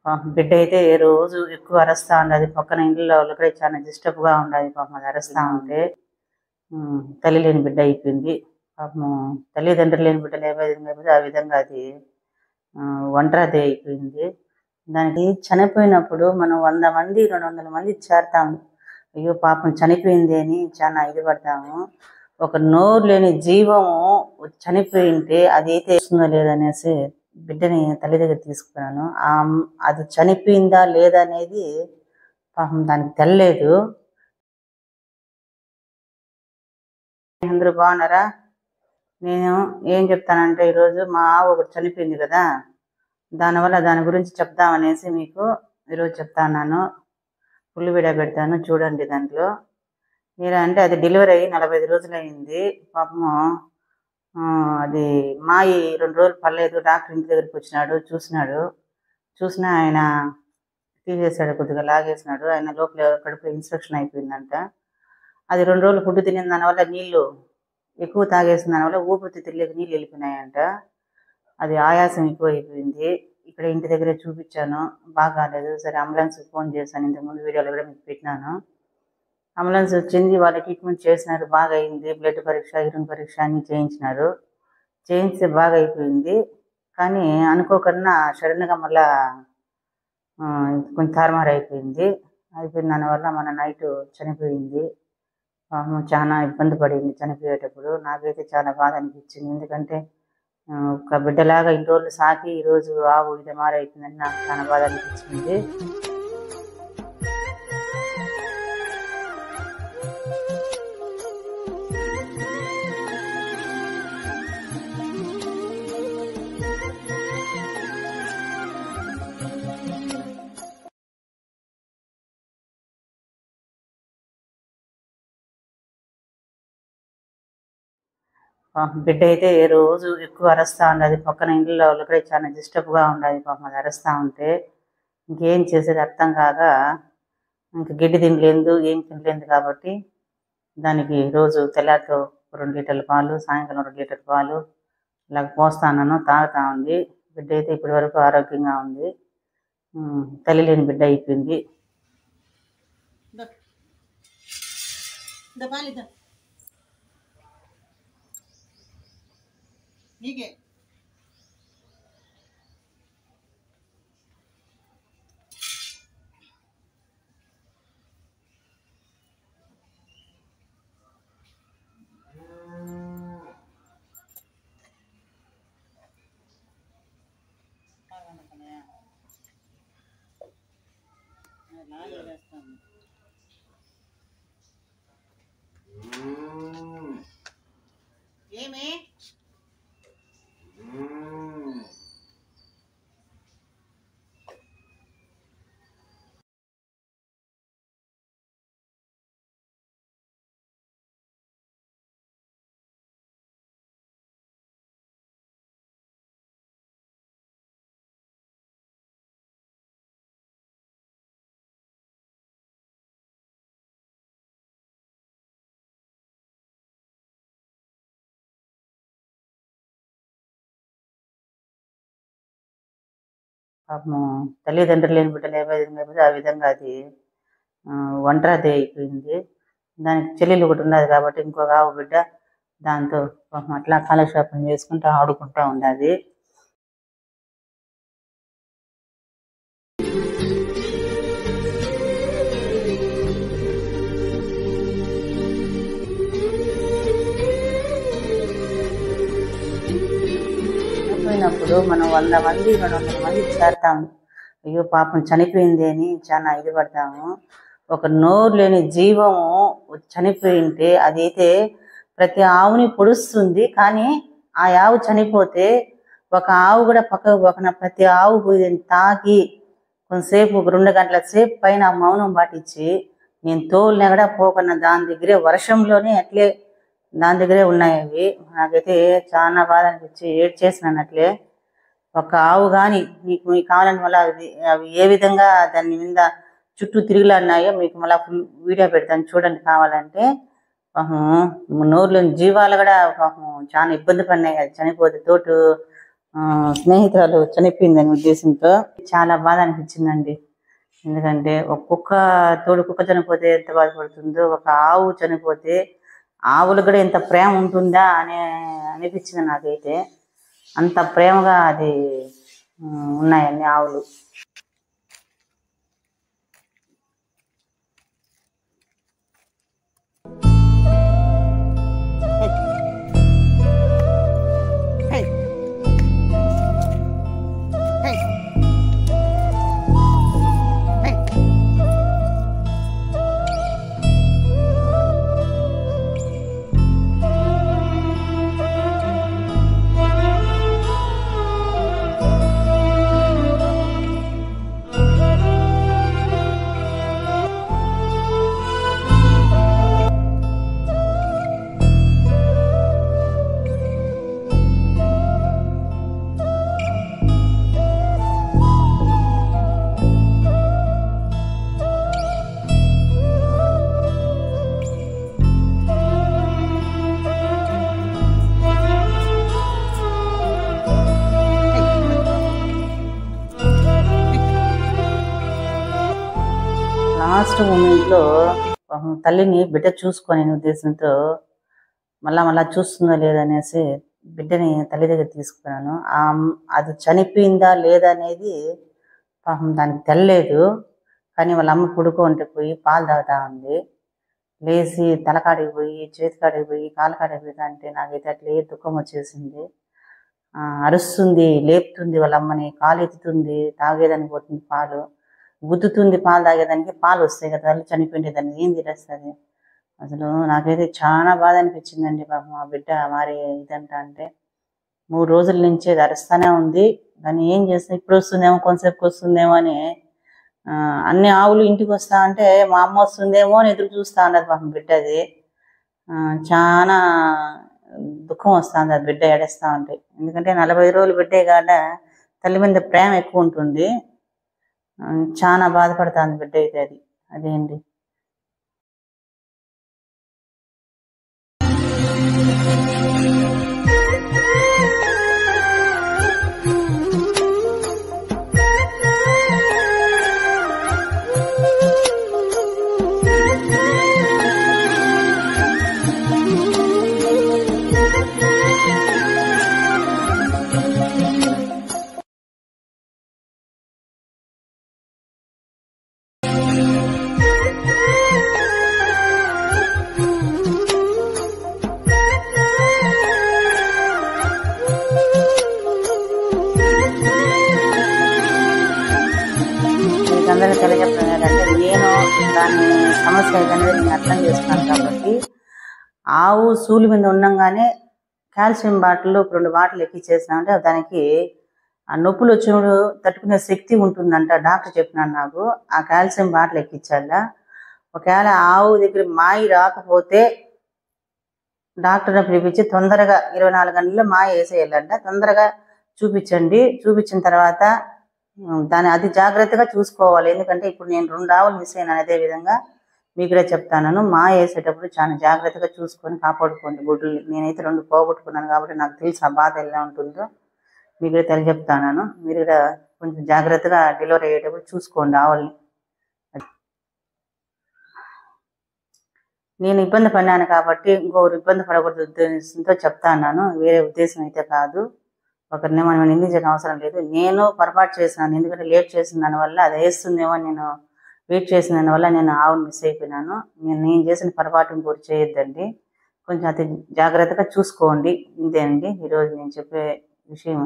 పాపం బిడ్డ అయితే ఏ రోజు ఎక్కువ అరుస్తా ఉండదు. పక్కన ఇంట్లో వాళ్ళు కూడా చాలా డిస్టర్బ్గా ఉండదు. పాపం అది అరుస్తా ఉంటే తల్లి లేని బిడ్డ అయిపోయింది. పాపం తల్లిదండ్రులు లేని బిడ్డలు ఏ విధంగా అయిపోయింది, ఆ విధంగా అది ఒంటరిది అయిపోయింది. దానికి చనిపోయినప్పుడు మనం 100 మంది 200 మంది చేరతాము. అయ్యో పాపం చనిపోయింది అని చాలా ఇది పడతాము. ఒక నోరు లేని జీవము చనిపోయింటే అది అయితే వస్తుందో లేదనేసి బిడ్డని తల్లి దగ్గర తీసుకున్నాను. అది చనిపోయిందా లేదా అనేది పాపం దానికి తెలియలేదు. అందరూ బాగున్నారా? నేను ఏం చెప్తానంటే ఈరోజు మా ఆవు ఒకటి చనిపోయింది కదా, దానివల్ల దాని గురించి చెప్దామనేసి మీకు ఈరోజు చెప్తాను. ఫుల్ వీడియో పెడతాను చూడండి. దాంట్లో మీరు అంటే అది డెలివరీ అయ్యి 45 రోజులు అయింది. పాపము అది మాయి 2 రోజులు పర్లేదు. డాక్టర్ ఇంటి దగ్గరికి వచ్చినాడు, చూసినా ఆయన తీసేసాడు, కొద్దిగా లాగేసినాడు. ఆయన లోపల కడుపులో ఇన్ఫెక్షన్ అయిపోయిందంట. అది 2 రోజులు ఫుడ్ తినిన దానివల్ల నీళ్లు ఎక్కువ తాగేసిన దానివల్ల ఊపిరితిత్తుల్లోకి నీళ్ళు వెళ్ళిపోయినాయంట. అది ఆయాసం ఎక్కువ అయిపోయింది. ఇక్కడ ఇంటి దగ్గరే చూపించాను, బాగాలేదు. సరే అంబులెన్స్కి ఫోన్ చేశాను, ఇంతకుముందు వీడియోలో కూడా మీకు పెట్టినాను. అంబులెన్స్ వచ్చింది, వాళ్ళు ట్రీట్మెంట్ చేసినారు, బాగా అయింది. బ్లడ్ పరీక్ష, యూరిన్ పరీక్ష అన్నీ చేయించి బాగా అయిపోయింది. కానీ అనుకోకుండా సడన్గా మళ్ళా కొంచెం తారుమారు అయిపోయింది. దానివల్ల మన నైట్ చనిపోయింది. చాలా ఇబ్బంది పడింది చనిపోయేటప్పుడు. నాకైతే చాలా బాధ అనిపించింది. ఎందుకంటే ఒక బిడ్డలాగా ఇన్ని రోజులు సాకి ఈరోజు ఆవు ఇది మారైపోయిందని నాకు చాలా బాధ అనిపించింది. బిడ్డ అయితే ఏ రోజు ఎక్కువ అరుస్తా ఉండదు. పక్కన ఇంట్లో వాళ్ళు కూడా చాలా డిస్టర్బ్గా ఉండదు. పాపం అది అరుస్తా ఉంటే ఇంకేం చేసేది అర్థం కాక ఇంకా గడ్డి తినలేదు, ఏం తినలేదు. కాబట్టి దానికి రోజు తెల్లారితో 2 లీటర్ల పాలు, సాయంకాలం 2 లీటర్ల పాలు ఇలాగ పోస్తాను, తాగుతా ఉంది. బిడ్డ అయితే ఇప్పటి వరకు ఆరోగ్యంగా ఉంది. తల్లి లేని బిడ్డ అయిపోయింది. నీకే ఏమి పాపము తల్లిదండ్రులు లేని బిడ్డలు ఏ విధంగా అయిపోయింది, ఆ విధంగా అది ఒంటరిది అయిపోయింది. దానికి చెల్లెలు ఒకటి ఉన్నది కాబట్టి ఇంకొక ఆవు బిడ్డ దాంతో పాపం అట్లా కాలక్షేపం చేసుకుంటూ ఆడుకుంటూ ఉన్నది. చనిపోయినప్పుడు మనం 100 మంది 200 మంది చేరతాము. అయ్యో పాపం చనిపోయింది అని చాలా ఇది పడతాము. ఒక నోరు లేని జీవము చనిపోయింటే అదైతే ప్రతి ఆవుని పొడుస్తుంది. కానీ ఆ ఆవు చనిపోతే ఒక ఆవు కూడా పక్కకు పోకుండా ప్రతి ఆవు పోయి తాకి కొంతసేపు 2 గంటల సేపు పైన మౌనం పాటించి నేను తోలినా కూడా పోకుండా దాని దగ్గరే వర్షంలోనే అట్లే దాని దగ్గరే ఉన్నాయి అవి. నాకైతే చాలా బాధ అనిపించి ఏడ్చేసినాను అట్లే. ఒక ఆవు కానీ మీకు కావాలని మళ్ళీ అవి ఏ విధంగా దాని మీద చుట్టూ తిరుగులాడినాయో మీకు మళ్ళీ ఫుల్ వీడియో పెడతాను చూడండి కావాలంటే. పాపం నోరులోని జీవాలు కూడా పాపం చాలా ఇబ్బంది పడినాయి. అది చనిపోతే స్నేహితురాలు చనిపోయిందని ఉద్దేశంతో చాలా బాధ అనిపించిందండి. ఎందుకంటే ఒక కుక్క తోడు కుక్క చనిపోతే ఎంత బాధపడుతుందో, ఒక ఆవు చనిపోతే ఆవులకు కూడా ఎంత ప్రేమ ఉంటుందా అని అనిపించింది నాకైతే. అంత ప్రేమగా అది ఉన్నాయండి ఆవులు. లాస్ట్ మూమెంట్లో తల్లిని బిడ్డ చూసుకొని ఉద్దేశంతో మళ్ళా చూస్తుందో లేదనేసి బిడ్డని తల్లి దగ్గర తీసుకున్నాను. అది చనిపోయిందా లేదా అనేది పాపం దానికి తెలియలేదు. కానీ వాళ్ళ అమ్మ పుడుకుంటే పోయి పాలు తాగుతా ఉంది. లేచి తలకాడికి పోయి, చేతికాడికి పోయి, కాలకాడికి పోయి అంటే నాకైతే అట్లే దుఃఖం వచ్చేసింది. అరుస్తుంది, లేపుతుంది వాళ్ళ అమ్మని, కాలు ఎత్తుతుంది, తాగేదానికి పోతుంది పాలు, గుద్దుతుంది పాలు తాగేదానికి. పాలు వస్తాయి కదా, తల్లి చనిపోయేదానికి ఏం తెలుస్తుంది. అసలు నాకైతే చాలా బాధ అనిపించిందండి. పాపం ఆ బిడ్డ మరి ఇదంట అంటే 3 రోజుల నుంచి అది అరుస్తానే ఉంది. కానీ ఏం చేస్తా, ఇప్పుడు వస్తుందేమో, కొంతసేపుకి వస్తుందేమో అని అన్ని ఆవులు ఇంటికి వస్తా అంటే మా అమ్మ వస్తుందేమో అని ఎదురు చూస్తా ఉన్నది పాపం బిడ్డది. చాలా దుఃఖం వస్తుంది అది బిడ్డ ఏడేస్తా ఉంటే. ఎందుకంటే 40 రోజులు బిడ్డే కాడ తల్లి మీద ప్రేమ ఎక్కువ ఉంటుంది. చాలా బాధపడుతుంది బిడ్డ అయితే. అదే అండి. అందరికీ తెలియజెప్పడం ఏంటంటే, నేను దాని సమస్య అయితే నేను అర్థం చేసుకున్నాను. కాబట్టి ఆవు సూలు మీద ఉండగానే కాల్షియం బాటిల్ 2 బాటిల్ ఎక్కిచ్చేసినామంటే దానికి ఆ నొప్పులు వచ్చినప్పుడు తట్టుకునే శక్తి ఉంటుందంట. డాక్టర్ చెప్పినాడు నాకు. ఆ కాల్షియం బాటిల్ ఎక్కించాలా. ఒకవేళ ఆవు దగ్గర మాయి రాకపోతే డాక్టర్ని పిలిపించి తొందరగా 24 గంటల్లో మాయ వేసేయాలంట. తొందరగా చూపించండి. చూపించిన తర్వాత దాన్ని అతి జాగ్రత్తగా చూసుకోవాలి. ఎందుకంటే ఇప్పుడు నేను 2 ఆవులు మిస్ అయినాను. అదే విధంగా మీకు కూడా చెప్తాను, మాయ వేసేటప్పుడు చాలా జాగ్రత్తగా చూసుకొని కాపాడుకోండి గుడ్లు. నేనైతే 2 పోగొట్టుకున్నాను కాబట్టి నాకు తెలుసు ఆ బాధ ఎలా ఉంటుందో. మీకు కూడా తెలియజెప్తాను. మీరు కూడా కొంచెం జాగ్రత్తగా డెలివరీ అయ్యేటప్పుడు చూసుకోండి ఆవుల్ని. నేను ఇబ్బంది పడినాను కాబట్టి ఇంకొకరు ఇబ్బంది పడకూడదు ఉద్దేశంతో చెప్తాను. వేరే ఉద్దేశం అయితే కాదు. ఒకరిని మనం నిందించిన అవసరం లేదు. నేను పొరపాటు చేసినాను. ఎందుకంటే లేట్ చేసిన దానివల్ల అది వేస్తుందేమో, నేను వెయిట్ చేసిన దానివల్ల నేను ఆవును మిస్ అయిపోయినాను. నేను చేసిన పొరపాటును పూర్తి చేయొద్దండి. కొంచెం అతి జాగ్రత్తగా చూసుకోండి. ఇదే అండి ఈరోజు నేను చెప్పే విషయం.